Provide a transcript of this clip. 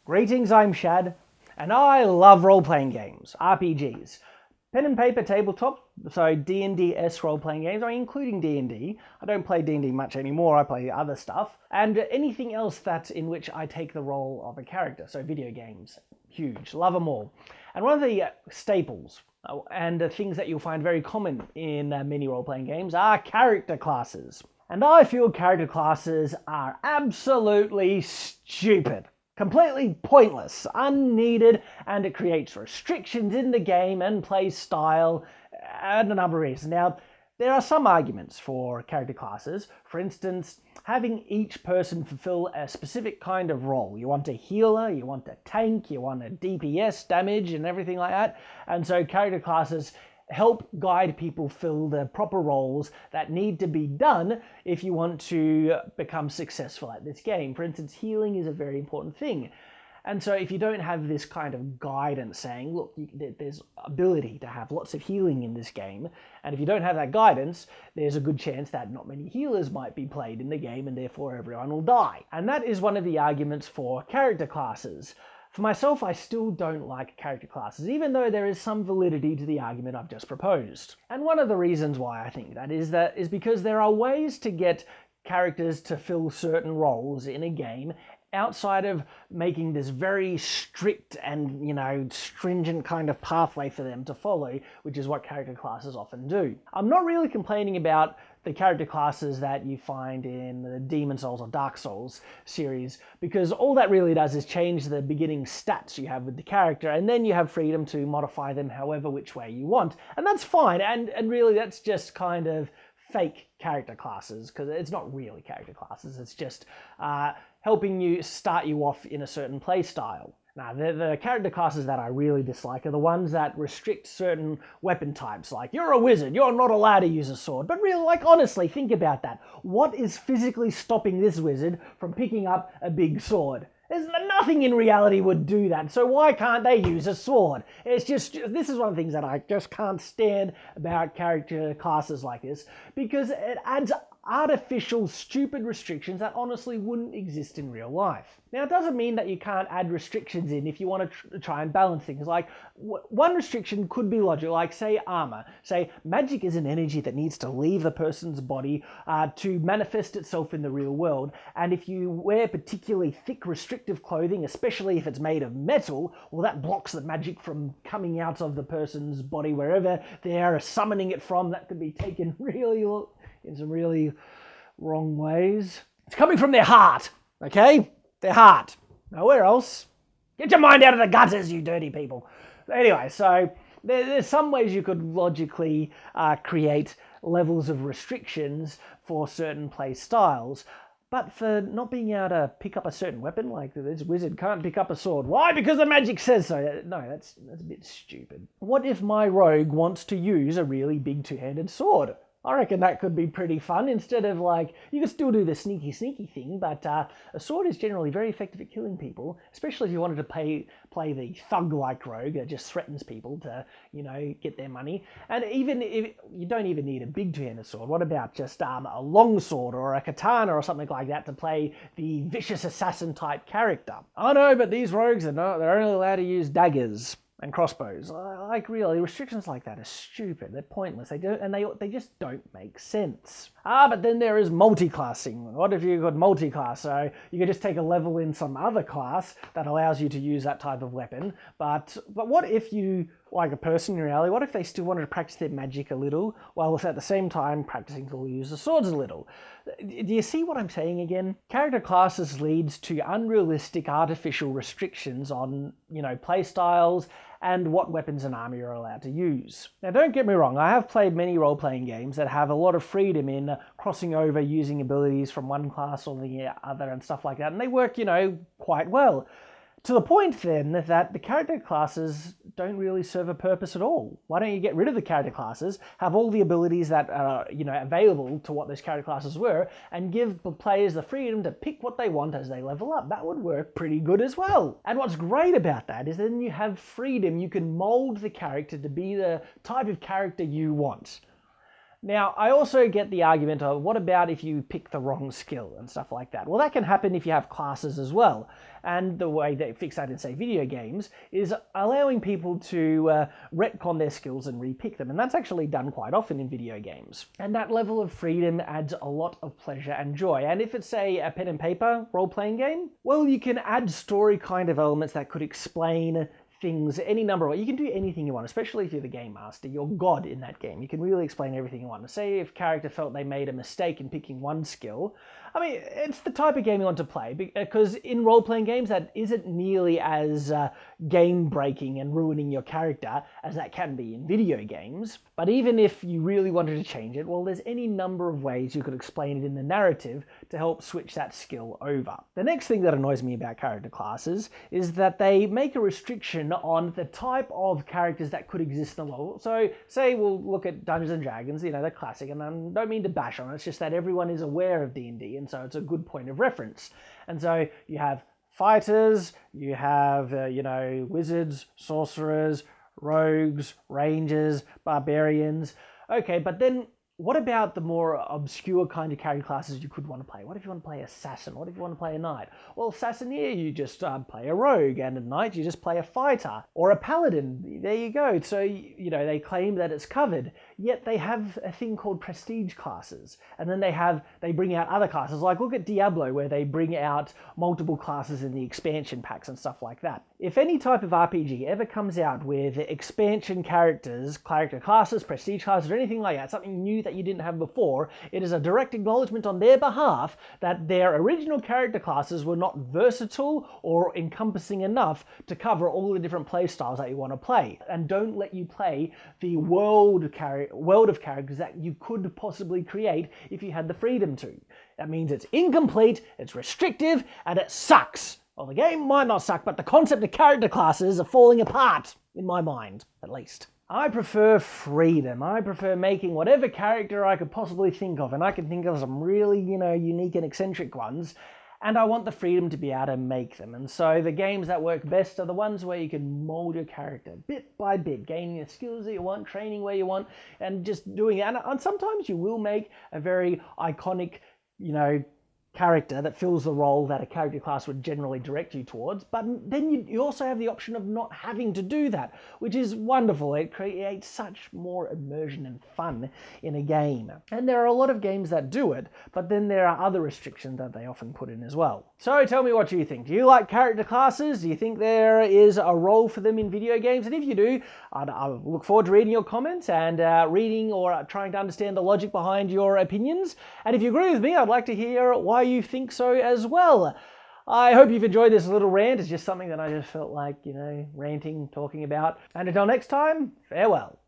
Greetings, I'm Shad, and I love role-playing games, RPGs. Pen and paper tabletop, so D&D-esque role-playing games, including D&D. I don't play D&D much anymore, I play other stuff. And anything else that's in which I take the role of a character, so video games. Huge, love them all. And one of the staples, and things that you'll find very common in many role-playing games, are character classes. And I feel character classes are absolutely stupid. Completely pointless, unneeded, and it creates restrictions in the game and play style and a number of reasons. Now, there are some arguments for character classes. For instance, having each person fulfill a specific kind of role. You want a healer, you want a tank, you want a DPS damage and everything like that. And so character classes help guide people fill the proper roles that need to be done if you want to become successful at this game. For instance, healing is a very important thing. And so if you don't have this kind of guidance saying, look, there's ability to have lots of healing in this game, and if you don't have that guidance, there's a good chance that not many healers might be played in the game and therefore everyone will die. And that is one of the arguments for character classes. For myself, I still don't like character classes, even though there is some validity to the argument I've just proposed. And one of the reasons why I think that is because there are ways to get characters to fill certain roles in a game outside of making this very strict and, stringent kind of pathway for them to follow, which is what character classes often do. I'm not really complaining about the character classes that you find in the Demon Souls or Dark Souls series, because all that really does is change the beginning stats you have with the character, and then you have freedom to modify them however which way you want. And that's fine, and really that's just kind of fake character classes, because it's not really character classes, it's just helping you start you off in a certain play style. Now, the character classes that I really dislike are the ones that restrict certain weapon types, like you're a wizard, you're not allowed to use a sword. But really, honestly, think about that. What is physically stopping this wizard from picking up a big sword? There's nothing in reality would do that, so why can't they use a sword? It's just, this is one of the things that I just can't stand about character classes like this, because it adds artificial, stupid restrictions that honestly wouldn't exist in real life. Now, it doesn't mean that you can't add restrictions in if you want to try and balance things. Like, one restriction could be logical, like, say, armor. Say, magic is an energy that needs to leave the person's body to manifest itself in the real world. And if you wear particularly thick, restrictive clothing, especially if it's made of metal, well, that blocks the magic from coming out of the person's body wherever they are summoning it from. That could be taken in some really wrong ways. It's coming from their heart, okay? Their heart. Nowhere else. Get your mind out of the gutters, you dirty people. Anyway, so there's some ways you could logically create levels of restrictions for certain play styles, but for not being able to pick up a certain weapon, like this wizard can't pick up a sword. Why? Because the magic says so. No, that's a bit stupid. What if my rogue wants to use a really big two-handed sword? I reckon that could be pretty fun. Instead of you can still do the sneaky thing, but a sword is generally very effective at killing people, especially if you wanted to play the thug-like rogue that just threatens people to, get their money. And even if you don't even need a big two-handed sword, what about just a long sword or a katana or something like that to play the vicious assassin type character? I know, but these rogues they're only allowed to use daggers and crossbows. Really, restrictions like that are stupid. They're pointless. They just don't make sense. But then there is multi-classing. What if you could multi-class? So you could just take a level in some other class that allows you to use that type of weapon. But what if you, like a person in reality, what if they still wanted to practice their magic a little, while at the same time practicing to use the swords a little? Do you see what I'm saying again? Character classes leads to unrealistic artificial restrictions on, play styles and what weapons and armor you're allowed to use. Now, don't get me wrong, I have played many role-playing games that have a lot of freedom in crossing over using abilities from one class or the other and stuff like that, and they work, quite well. To the point, then, that the character classes don't really serve a purpose at all. Why don't you get rid of the character classes, have all the abilities that are, available to what those character classes were, and give the players the freedom to pick what they want as they level up? That would work pretty good as well. And what's great about that is then you have freedom. You can mold the character to be the type of character you want. Now, I also get the argument of, what about if you pick the wrong skill and stuff like that? Well, that can happen if you have classes as well. And the way they fix that in, say, video games is allowing people to retcon their skills and repick them. And that's actually done quite often in video games. And that level of freedom adds a lot of pleasure and joy. And if it's, say, a pen and paper role-playing game, well, you can add story kind of elements that could explain things any number of ways. You can do anything you want, especially if you're the game master. You're God in that game. You can really explain everything you want. Say if a character felt they made a mistake in picking one skill, I mean, it's the type of game you want to play, because in role-playing games that isn't nearly as game-breaking and ruining your character as that can be in video games. But even if you really wanted to change it, well, there's any number of ways you could explain it in the narrative to help switch that skill over. The next thing that annoys me about character classes is that they make a restriction on the type of characters that could exist in the world. So say we'll look at Dungeons and Dragons, you know, the classic, and I don't mean to bash on it, it's just that everyone is aware of D&D, and so it's a good point of reference. And so you have fighters, you have, wizards, sorcerers, rogues, rangers, barbarians. Okay, but then what about the more obscure kind of character classes you could want to play? What if you want to play assassin? What if you want to play a knight? Well, assassinier, you just play a rogue, and a knight, you just play a fighter. Or a paladin, there you go. So, they claim that it's covered, yet they have a thing called prestige classes. And then they bring out other classes, like look at Diablo, where they bring out multiple classes in the expansion packs and stuff like that. If any type of RPG ever comes out with expansion characters, character classes, prestige classes, or anything like that, something new that you didn't have before, it is a direct acknowledgement on their behalf that their original character classes were not versatile or encompassing enough to cover all the different play styles that you want to play, and don't let you play the world of characters that you could possibly create if you had the freedom to. That means it's incomplete, it's restrictive, and it sucks. Well, the game might not suck, but the concept of character classes are falling apart, in my mind, at least. I prefer freedom. I prefer making whatever character I could possibly think of, and I can think of some really, unique and eccentric ones, and I want the freedom to be able to make them. And so the games that work best are the ones where you can mold your character bit by bit, gaining the skills that you want, training where you want, and just doing it. And sometimes you will make a very iconic, character that fills the role that a character class would generally direct you towards, but then you also have the option of not having to do that, which is wonderful. It creates such more immersion and fun in a game. And there are a lot of games that do it, but then there are other restrictions that they often put in as well. So tell me what you think. Do you like character classes? Do you think there is a role for them in video games? And if you do, I'll look forward to reading your comments and reading or trying to understand the logic behind your opinions. And if you agree with me, I'd like to hear why you think so as well. I hope you've enjoyed this little rant. It's just something that I just felt like, ranting, talking about. And until next time, farewell.